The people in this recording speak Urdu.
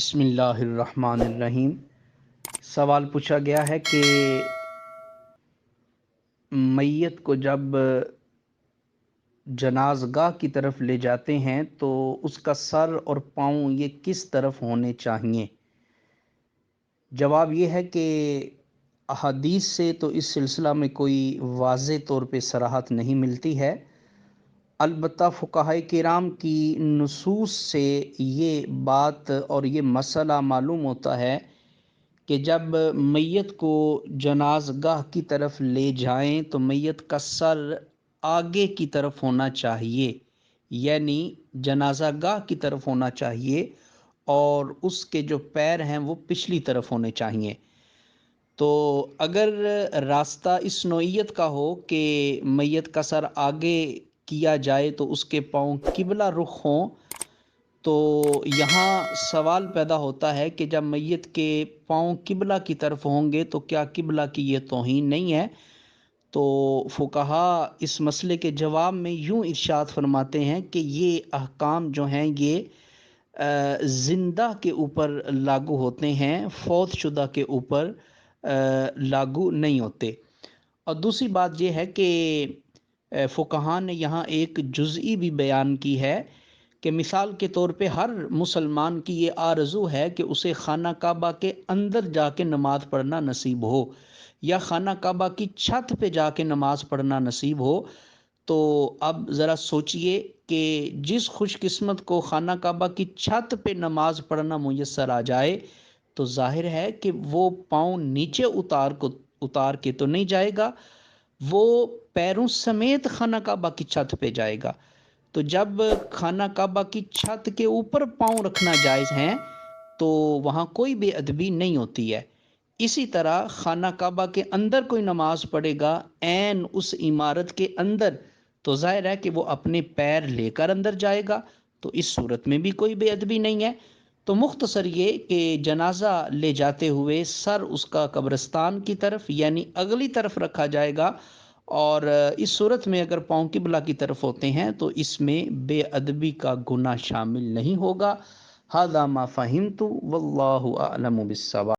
بسم اللہ الرحمن الرحیم۔ سوال پوچھا گیا ہے کہ میت کو جب جنازگاہ کی طرف لے جاتے ہیں تو اس کا سر اور پاؤں یہ کس طرف ہونے چاہیے؟ جواب یہ ہے کہ احادیث سے تو اس سلسلہ میں کوئی واضح طور پہ صراحت نہیں ملتی ہے، البتہ فقہائے کرام کی نصوص سے یہ بات اور یہ مسئلہ معلوم ہوتا ہے کہ جب میت کو جنازگاہ کی طرف لے جائیں تو میت کا سر آگے کی طرف ہونا چاہیے، یعنی جنازہ گاہ کی طرف ہونا چاہیے، اور اس کے جو پیر ہیں وہ پچھلی طرف ہونے چاہیے۔ تو اگر راستہ اس نوعیت کا ہو کہ میت کا سر آگے کیا جائے تو اس کے پاؤں قبلہ رخ ہوں، تو یہاں سوال پیدا ہوتا ہے کہ جب میت کے پاؤں قبلہ کی طرف ہوں گے تو کیا قبلہ کی یہ توہین نہیں ہے؟ تو فقہا اس مسئلے کے جواب میں یوں ارشاد فرماتے ہیں کہ یہ احکام جو ہیں یہ زندہ کے اوپر لاگو ہوتے ہیں، فوت شدہ کے اوپر لاگو نہیں ہوتے۔ اور دوسری بات یہ ہے کہ فقہا نے یہاں ایک جزئی بھی بیان کی ہے کہ مثال کے طور پہ ہر مسلمان کی یہ آرزو ہے کہ اسے خانہ کعبہ کے اندر جا کے نماز پڑھنا نصیب ہو، یا خانہ کعبہ کی چھت پہ جا کے نماز پڑھنا نصیب ہو۔ تو اب ذرا سوچئے کہ جس خوش قسمت کو خانہ کعبہ کی چھت پہ نماز پڑھنا میسر آ جائے تو ظاہر ہے کہ وہ پاؤں نیچے اتار کے تو نہیں جائے گا، وہ پیروں سمیت خانہ کعبہ کی چھت پہ جائے گا۔ تو جب خانہ کعبہ کی چھت کے اوپر پاؤں رکھنا جائز ہیں تو وہاں کوئی بے ادبی نہیں ہوتی ہے۔ اسی طرح خانہ کعبہ کے اندر کوئی نماز پڑھے گا عین اس عمارت کے اندر، تو ظاہر ہے کہ وہ اپنے پیر لے کر اندر جائے گا، تو اس صورت میں بھی کوئی بے ادبی نہیں ہے۔ تو مختصر یہ کہ جنازہ لے جاتے ہوئے سر اس کا قبرستان کی طرف یعنی اگلی طرف رکھا جائے گا، اور اس صورت میں اگر پاؤں قبلہ کی طرف ہوتے ہیں تو اس میں بے ادبی کا گناہ شامل نہیں ہوگا۔ ھذا ما فہمت واللہ اعلم بالصواب۔